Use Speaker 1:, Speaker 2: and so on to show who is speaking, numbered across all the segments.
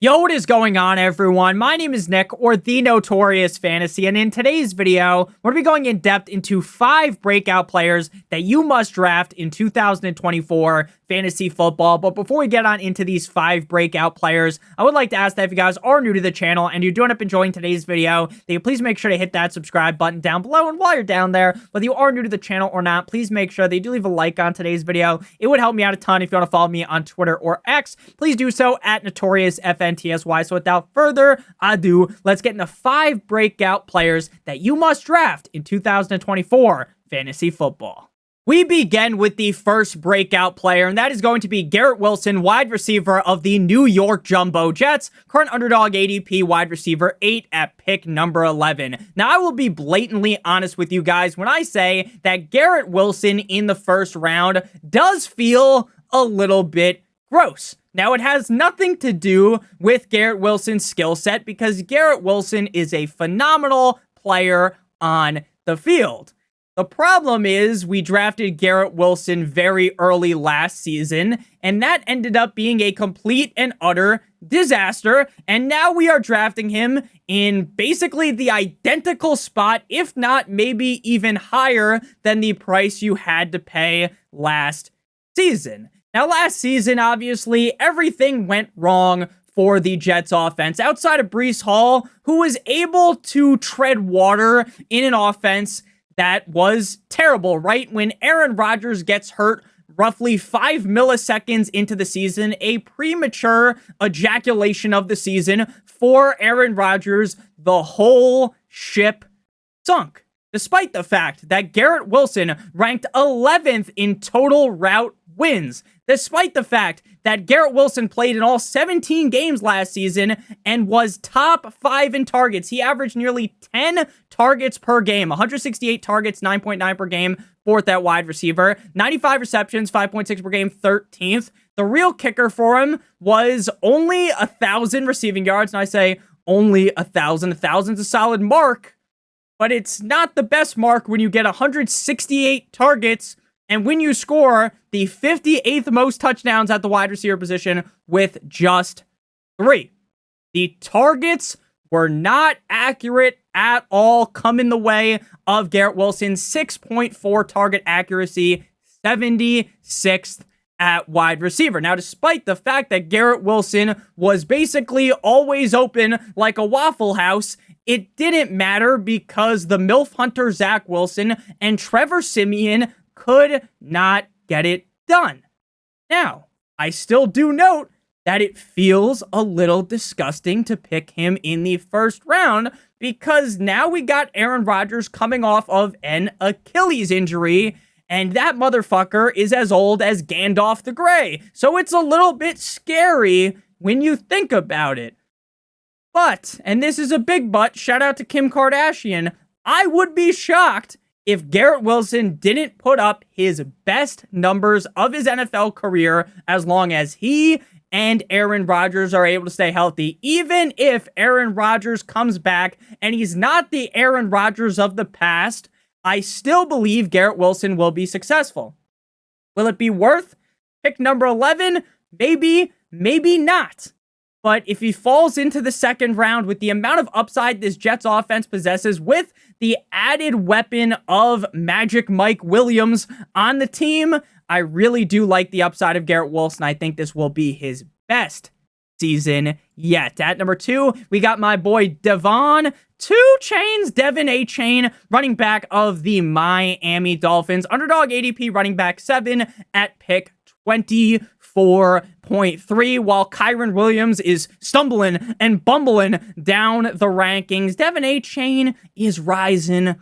Speaker 1: Yo, what is going on, everyone? My name is Nick, or the Notorious Fantasy, and in today's video, we're going to be going in depth into 5 breakout players that you must draft in 2024 fantasy football. But before we get on into these 5 breakout players, I would like to ask that if you guys are new to the channel and you do end up enjoying today's video, that you please make sure to hit that subscribe button down below. And while you're down there, whether you are new to the channel or not, please make sure that you do leave a like on today's video. It would help me out a ton. If you want to follow me on Twitter or X, please do so at NotoriousFantasy. So without further ado, let's get into 5 breakout players that you must draft in 2024 fantasy football. We begin with the first breakout player, and that is going to be Garrett Wilson, wide receiver of the New York Jumbo Jets, current underdog ADP wide receiver 8 at pick number 11. Now, I will be blatantly honest with you guys when I say that Garrett Wilson in the first round does feel a little bit gross. Now, it has nothing to do with Garrett Wilson's skill set because Garrett Wilson is a phenomenal player on the field. The problem is we drafted Garrett Wilson very early last season, and that ended up being a complete and utter disaster, and now we are drafting him in basically the identical spot, if not maybe even higher than the price you had to pay last season. Now, last season, obviously, everything went wrong for the Jets offense. Outside of Breece Hall, who was able to tread water in an offense that was terrible, right? When Aaron Rodgers gets hurt roughly 5 milliseconds into the season, a premature ejaculation of the season for Aaron Rodgers, the whole ship sunk. Despite the fact that Garrett Wilson ranked 11th in total route wins, despite the fact that Garrett Wilson played in all 17 games last season and was top 5 in targets. He averaged nearly 10 targets per game, 168 targets, 9.9 per game, 4th at wide receiver, 95 receptions, 5.6 per game, 13th. The real kicker for him was only 1,000 receiving yards, and I say only 1,000. 1,000's a solid mark, but it's not the best mark when you get 168 targets and when you score the 58th most touchdowns at the wide receiver position with just 3. The targets were not accurate at all, come in the way of Garrett Wilson's 6.4 target accuracy, 76th at wide receiver. Now, despite the fact that Garrett Wilson was basically always open like a Waffle House, it didn't matter because the MILF Hunter Zach Wilson and Trevor Siemian could not get it done. Now, I still do note that it feels a little disgusting to pick him in the first round because now we got Aaron Rodgers coming off of an Achilles injury, and that motherfucker is as old as Gandalf the Grey. So it's a little bit scary when you think about it. But, and this is a big but, shout out to Kim Kardashian, I would be shocked if Garrett Wilson didn't put up his best numbers of his NFL career as long as he and Aaron Rodgers are able to stay healthy. Even if Aaron Rodgers comes back and he's not the Aaron Rodgers of the past, I still believe Garrett Wilson will be successful. Will it be worth pick number 11? Maybe, maybe not. But if he falls into the second round with the amount of upside this Jets offense possesses, with the added weapon of Magic Mike Williams on the team, I really do like the upside of Garrett Wilson. I think this will be his best season yet. At number 2, we got my boy Devon Achane, running back of the Miami Dolphins. Underdog ADP running back 7 at pick 24.3, while Kyren Williams is stumbling and bumbling down the rankings. Devon Achane is rising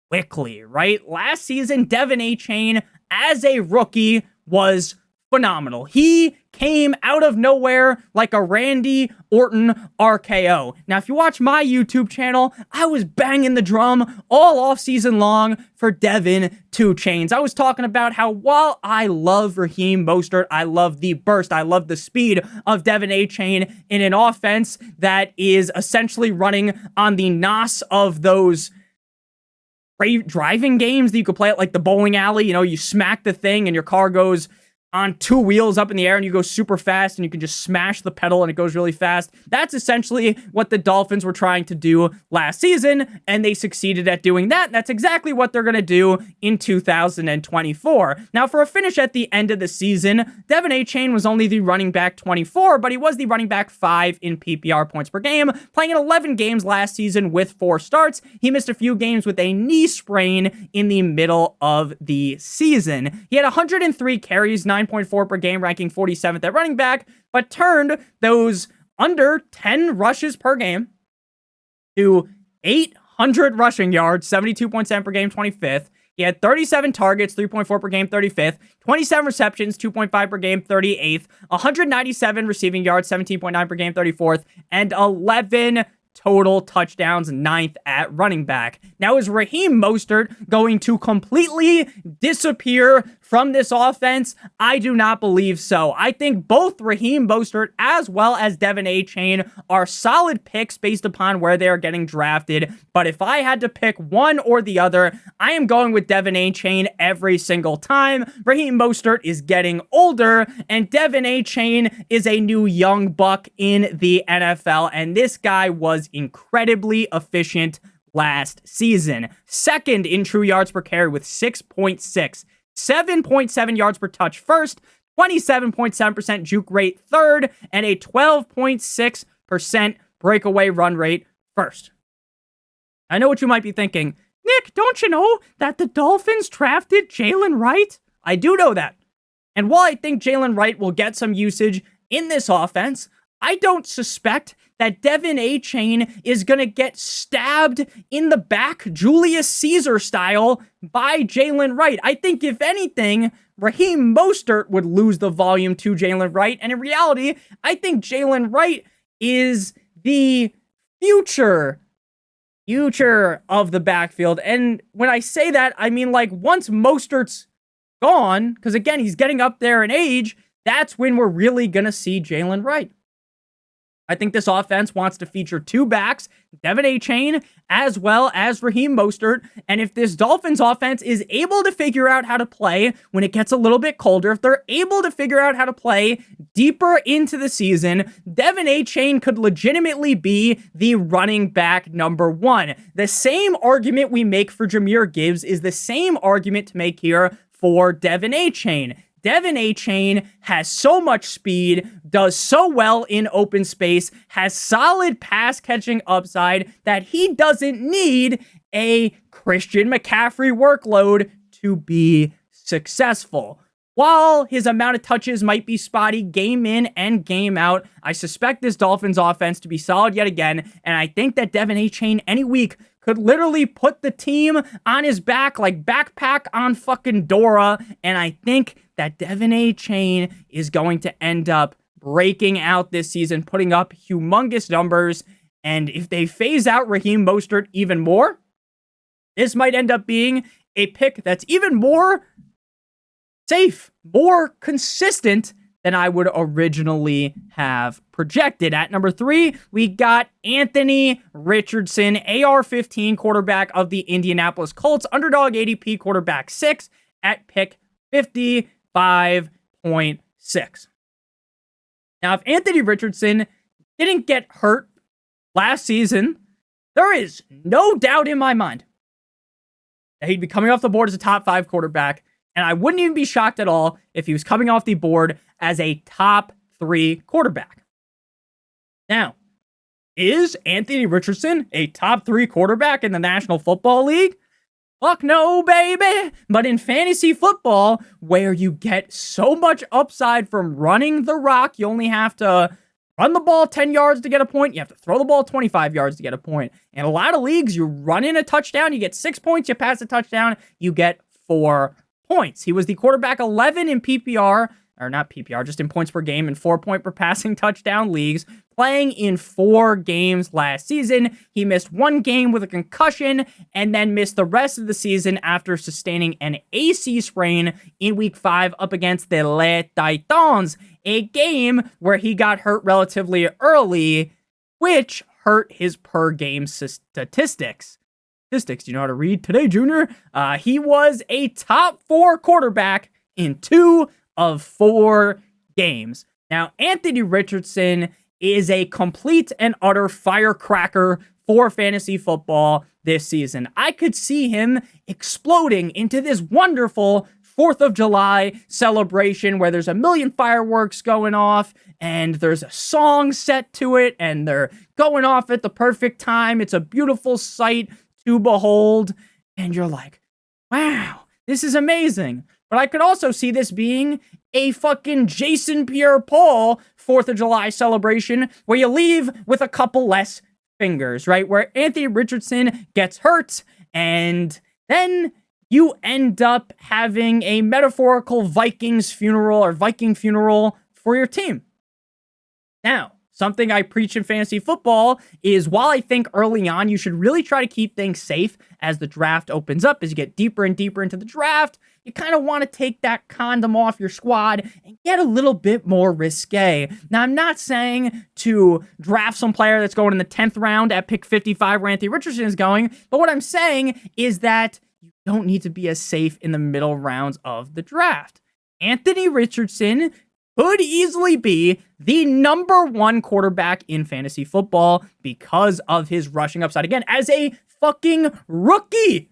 Speaker 1: quickly, right? Last season, Devon Achane, as a rookie, was phenomenal. He came out of nowhere like a Randy Orton RKO. Now, if you watch my YouTube channel, I was banging the drum all off season long for Devon Achane. I was talking about how while I love Raheem Mostert, I love the burst, I love the speed of Devon Achane in an offense that is essentially running on the NOS of those driving games that you could play at like the bowling alley. You know, you smack the thing and your car goes on two wheels up in the air and you go super fast and you can just smash the pedal and it goes really fast. That's essentially what the Dolphins were trying to do last season, and they succeeded at doing that. That's exactly what they're going to do in 2024. Now, for a finish at the end of the season, Devin Achane was only the running back 24, but he was the running back 5 in PPR points per game, playing in 11 games last season with 4 starts. He missed a few games with a knee sprain in the middle of the season. He had 103 carries, 9.4 per game, ranking 47th at running back, but turned those under 10 rushes per game to 800 rushing yards, 72.7 per game, 25th. He had 37 targets, 3.4 per game, 35th, 27 receptions, 2.5 per game, 38th, 197 receiving yards, 17.9 per game, 34th, and 11 total touchdowns, 9th at running back. Now, is Raheem Mostert going to completely disappear from this offense? I do not believe so. I think both Raheem Mostert as well as Devin Achane are solid picks based upon where they are getting drafted. But if I had to pick one or the other, I am going with Devin Achane every single time. Raheem Mostert is getting older, and Devin Achane is a new young buck in the NFL, and this guy was incredibly efficient last season. Second in true yards per carry with 6.6, 7.7 yards per touch first, 27.7% juke rate third, and a 12.6% breakaway run rate first. I know what you might be thinking. Nick, don't you know that the Dolphins drafted Jaylen Wright? I do know that. And while I think Jaylen Wright will get some usage in this offense, I don't suspect that Devin Achane is going to get stabbed in the back, Julius Caesar style, by Jaylen Wright. I think, if anything, Raheem Mostert would lose the volume to Jaylen Wright. And in reality, I think Jaylen Wright is the future of the backfield. And when I say that, I mean, like, once Mostert's gone, because again, he's getting up there in age, that's when we're really going to see Jaylen Wright. I think this offense wants to feature 2 backs, Devin Achane as well as Raheem Mostert. And if this Dolphins offense is able to figure out how to play when it gets a little bit colder, if they're able to figure out how to play deeper into the season, Devin Achane could legitimately be the running back number 1. The same argument we make for Jahmyr Gibbs is the same argument to make here for Devin Achane. Devin Achane has so much speed, does so well in open space, has solid pass catching upside that he doesn't need a Christian McCaffrey workload to be successful. While his amount of touches might be spotty game in and game out, I suspect this Dolphins offense to be solid yet again, and I think that Devin Achane any week could literally put the team on his back like backpack on fucking Dora, and I think that Devin Achane is going to end up breaking out this season, putting up humongous numbers, and if they phase out Raheem Mostert even more, this might end up being a pick that's even more safe, more consistent than I would originally have projected. At number 3, we got Anthony Richardson, AR-15 quarterback of the Indianapolis Colts, underdog ADP quarterback 6 at pick 55.6. Now, if Anthony Richardson didn't get hurt last season, there is no doubt in my mind that he'd be coming off the board as a top 5 quarterback, and I wouldn't even be shocked at all if he was coming off the board as a top 3 quarterback. Now, is Anthony Richardson a top 3 quarterback in the National Football League? Fuck no, baby. But in fantasy football, where you get so much upside from running the rock, you only have to run the ball 10 yards to get a point. You have to throw the ball 25 yards to get a point. In a lot of leagues, you run in a touchdown, you get 6 points. You pass a touchdown, you get 4 points. He was the quarterback 11 in PPR, or not PPR, just in points per game and 4 point per passing touchdown leagues, playing in 4 games last season. He missed 1 game with a concussion and then missed the rest of the season after sustaining an AC sprain in week 5 up against the Les Titans, a game where he got hurt relatively early, which hurt his per game statistics. Do you know how to read today, Junior? He was a top 4 quarterback in 2 of 4 games. Now, Anthony Richardson is a complete and utter firecracker for fantasy football this season. I could see him exploding into this wonderful 4th of July celebration where there's a million fireworks going off and there's a song set to it and they're going off at the perfect time. It's a beautiful sight to behold. And you're like, wow, this is amazing. But I could also see this being a fucking Jason Pierre-Paul 4th of July celebration where you leave with a couple less fingers, right? Where Anthony Richardson gets hurt and then you end up having a metaphorical Vikings funeral or Viking funeral for your team. Now, something I preach in fantasy football is while I think early on you should really try to keep things safe as the draft opens up, as you get deeper and deeper into the draft, you kind of want to take that condom off your squad and get a little bit more risque. Now, I'm not saying to draft some player that's going in the 10th round at pick 55 where Anthony Richardson is going, but what I'm saying is that you don't need to be as safe in the middle rounds of the draft. Anthony Richardson could easily be the number 1 quarterback in fantasy football because of his rushing upside. Again, as a fucking rookie.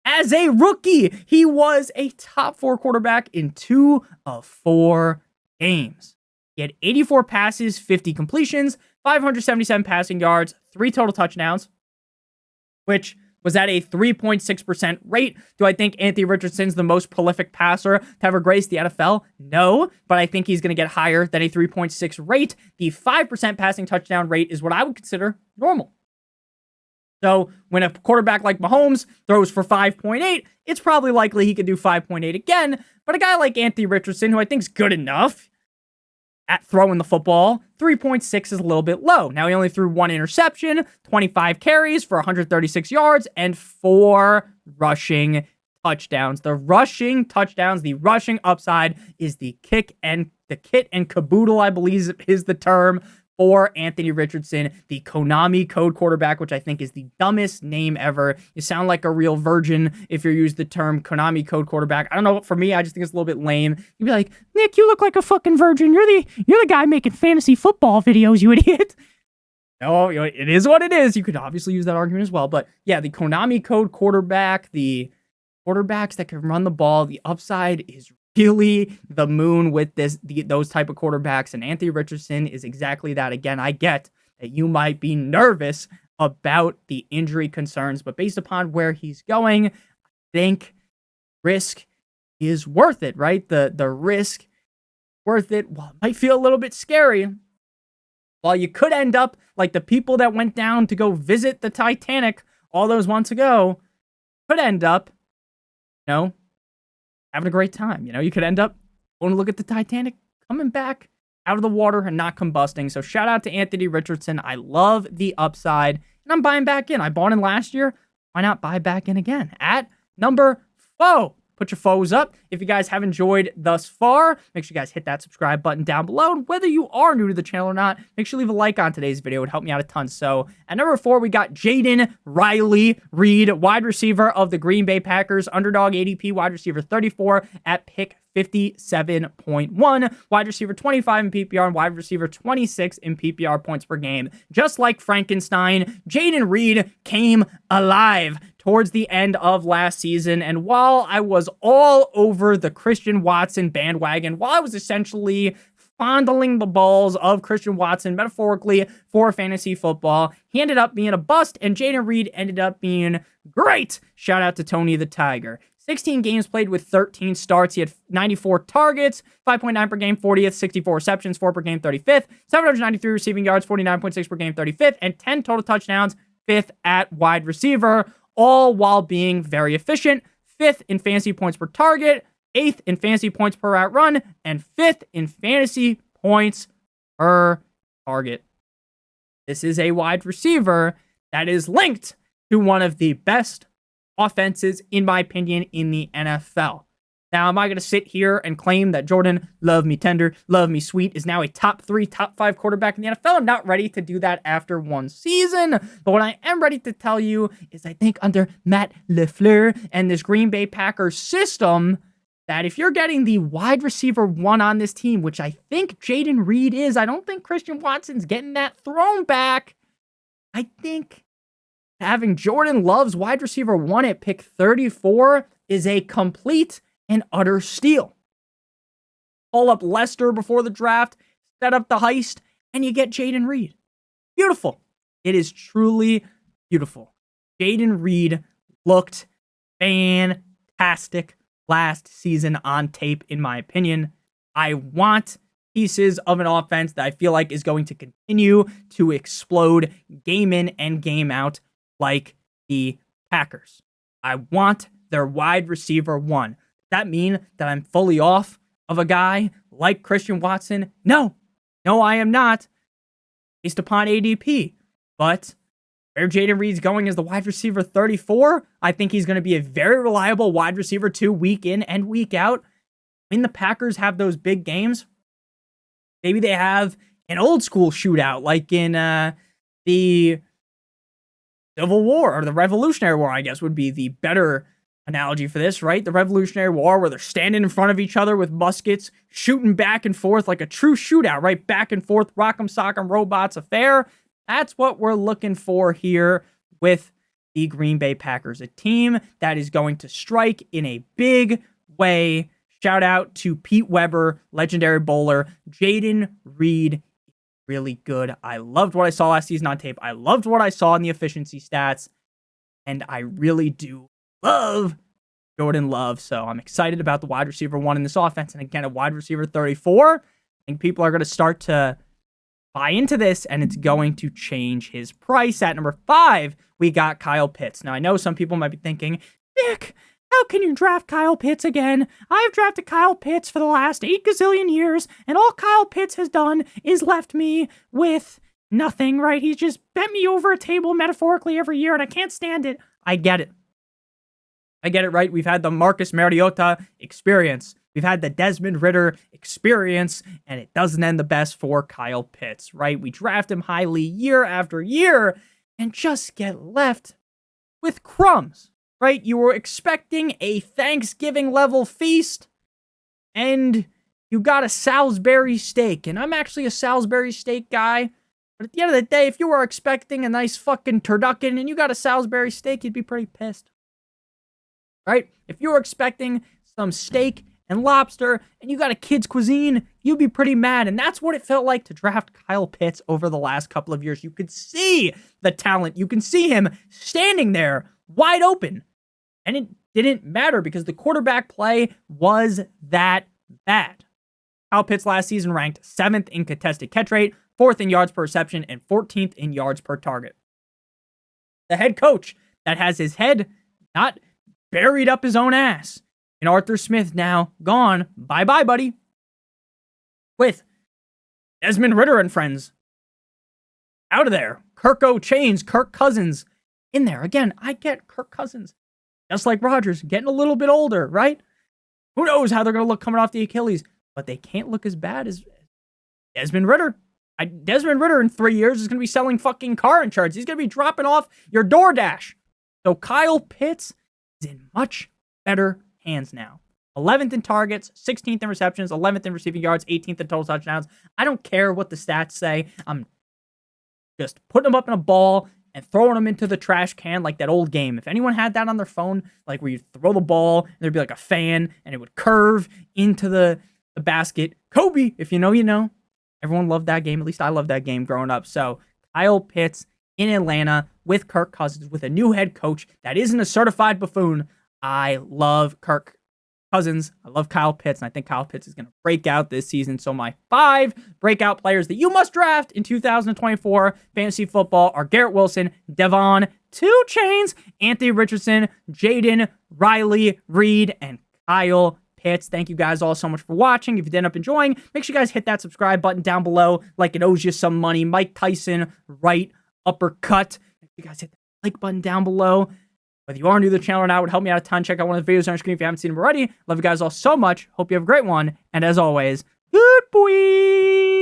Speaker 1: As a rookie, he was a top 4 quarterback in 2 of 4 games. He had 84 passes, 50 completions, 577 passing yards, 3 total touchdowns, which was at a 3.6% rate. Do I think Anthony Richardson's the most prolific passer to ever grace the NFL? No, but I think he's going to get higher than a 3.6 rate. The 5% passing touchdown rate is what I would consider normal. So when a quarterback like Mahomes throws for 5.8, it's probably likely he could do 5.8 again. But a guy like Anthony Richardson, who I think is good enough at throwing the football, 3.6 is a little bit low. Now, he only threw 1 interception, 25 carries for 136 yards, and 4 rushing touchdowns. The rushing touchdowns, the rushing upside is the kit and caboodle, I believe is the term, for Anthony Richardson, the Konami code quarterback, which I think is the dumbest name ever. You sound like a real virgin if you use the term Konami code quarterback. I don't know, for me, I just think it's a little bit lame. You'd be like, Nick, you look like a fucking virgin. You're the guy making fantasy football videos, you idiot. No, it is what it is. You could obviously use that argument as well. But yeah, the Konami code quarterback, the quarterbacks that can run the ball, the upside is really the moon with those type of quarterbacks, and Anthony Richardson is exactly that. Again, I get that you might be nervous about the injury concerns, but based upon where he's going, I think risk is worth it, right? The risk worth it. Well, it might feel a little bit scary. While you could end up like the people that went down to go visit the Titanic all those months ago, could end up, having a great time. You could end up going to look at the Titanic, coming back out of the water and not combusting. So shout out to Anthony Richardson. I love the upside, and I'm buying back in. I bought in last year. Why not buy back in again at number 4? Put your foes up. If you guys have enjoyed thus far, make sure you guys hit that subscribe button down below. And whether you are new to the channel or not, make sure you leave a like on today's video. It would help me out a ton. So at number 4, we got Jayden Riley Reed, wide receiver of the Green Bay Packers, underdog ADP, wide receiver 34 at pick 57.1, wide receiver 25 in PPR, and wide receiver 26 in PPR points per game. Just like Frankenstein, Jayden Reed came alive towards the end of last season, and while I was all over the Christian Watson bandwagon, while I was essentially fondling the balls of Christian Watson metaphorically for fantasy football, he ended up being a bust, and Jayden Reed ended up being great. Shout out to Tony the Tiger. 16 games played with 13 starts. He had 94 targets, 5.9 per game, 40th, 64 receptions, 4 per game, 35th, 793 receiving yards, 49.6 per game, 35th, and 10 total touchdowns, 5th at wide receiver, all while being very efficient. 5th in fantasy points per target, 8th in fantasy points per route run, and 5th in fantasy points per target. This is a wide receiver that is linked to one of the best offenses, in my opinion, in the NFL. Now, am I going to sit here and claim that Jordan, love me tender, love me sweet, is now a top 3, top 5 quarterback in the NFL? I'm not ready to do that after one season. But what I am ready to tell you is I think under Matt LaFleur and this Green Bay Packers system, that if you're getting the wide receiver 1 on this team, which I think Jayden Reed is, I don't think Christian Watson's getting that thrown back. I think having Jordan Love's wide receiver 1 at pick 34 is a complete and utter steal. Call up Lester before the draft, set up the heist, and you get Jayden Reed. Beautiful. It is truly beautiful. Jayden Reed looked fantastic last season on tape, in my opinion. I want pieces of an offense that I feel like is going to continue to explode game in and game out like the Packers. I want their wide receiver 1. Does that mean that I'm fully off of a guy like Christian Watson? No, I am not, based upon ADP. But where Jayden Reed's going as the wide receiver 34, I think he's going to be a very reliable wide receiver 2 week in and week out. When the Packers have those big games, maybe they have an old school shootout like in the Civil War, or the Revolutionary War, I guess would be the better analogy for this, right? The Revolutionary War, where they're standing in front of each other with muskets, shooting back and forth like a true shootout, right? Back and forth, rock'em sock'em robots affair. That's what we're looking for here with the Green Bay Packers, a team that is going to strike in a big way. Shout out to Pete Weber, legendary bowler. Jayden Reed, really good. I loved what I saw last season on tape. I loved what I saw in the efficiency stats. And I really do love Jordan Love. So I'm excited about the wide receiver 1 in this offense. And again, a wide receiver 34. I think people are going to start to buy into this, and it's going to change his price. At number 5, we got Kyle Pitts. Now, I know some people might be thinking, Nick, how can you draft Kyle Pitts again? I've drafted Kyle Pitts for the last 8 gazillion years, and all Kyle Pitts has done is left me with nothing, right? He's just bent me over a table metaphorically every year, and I can't stand it. I get it. Right? We've had the Marcus Mariota experience. We've had the Desmond Ridder experience, and it doesn't end the best for Kyle Pitts, right? We draft him highly year after year and just get left with crumbs, right? You were expecting a Thanksgiving-level feast, and you got a Salisbury steak, and I'm actually a Salisbury steak guy, but at the end of the day, if you were expecting a nice fucking turducken and you got a Salisbury steak, you'd be pretty pissed, right? If you were expecting some steak and lobster, and you got a kid's cuisine, you'd be pretty mad. And that's what it felt like to draft Kyle Pitts over the last couple of years. You could see the talent. You can see him standing there wide open. And it didn't matter because the quarterback play was that bad. Kyle Pitts last season ranked 7th in contested catch rate, 4th in yards per reception, and 14th in yards per target. The head coach that has his head not buried up his own ass, and Arthur Smith now gone. Bye-bye, buddy. With Desmond Ridder and friends out of there. Kirk Chains, Kirk Cousins in there. Again, I get Kirk Cousins, just like Rodgers, getting a little bit older, right? Who knows how they're going to look coming off the Achilles, but they can't look as bad as Desmond Ridder. Desmond Ridder in 3 years is going to be selling fucking car insurance. He's going to be dropping off your DoorDash. So Kyle Pitts is in much better hands now. 11th in targets, 16th in receptions, 11th in receiving yards, 18th in total touchdowns. I don't care what the stats say. I'm just putting them up in a ball and throwing them into the trash can like that old game. If anyone had that on their phone, like where you throw the ball and there'd be like a fan and it would curve into the basket. Kobe, if you know, you know. Everyone loved that game. At least I loved that game growing up. So Kyle Pitts in Atlanta with Kirk Cousins, with a new head coach that isn't a certified buffoon. I love Kirk Cousins. I love Kyle Pitts, and I think Kyle Pitts is going to break out this season. So my 5 breakout players that you must draft in 2024 fantasy football are Garrett Wilson, Devon, 2 Chains, Anthony Richardson, Jayden, Riley, Reed, and Kyle Pitts. Thank you guys all so much for watching. If you ended up enjoying, make sure you guys hit that subscribe button down below like it owes you some money. Mike Tyson, right uppercut. Make sure you guys hit that like button down below. Whether you are new to the channel or not, it would help me out a ton. Check out one of the videos on your screen if you haven't seen them already. Love you guys all so much. Hope you have a great one. And as always, good boy.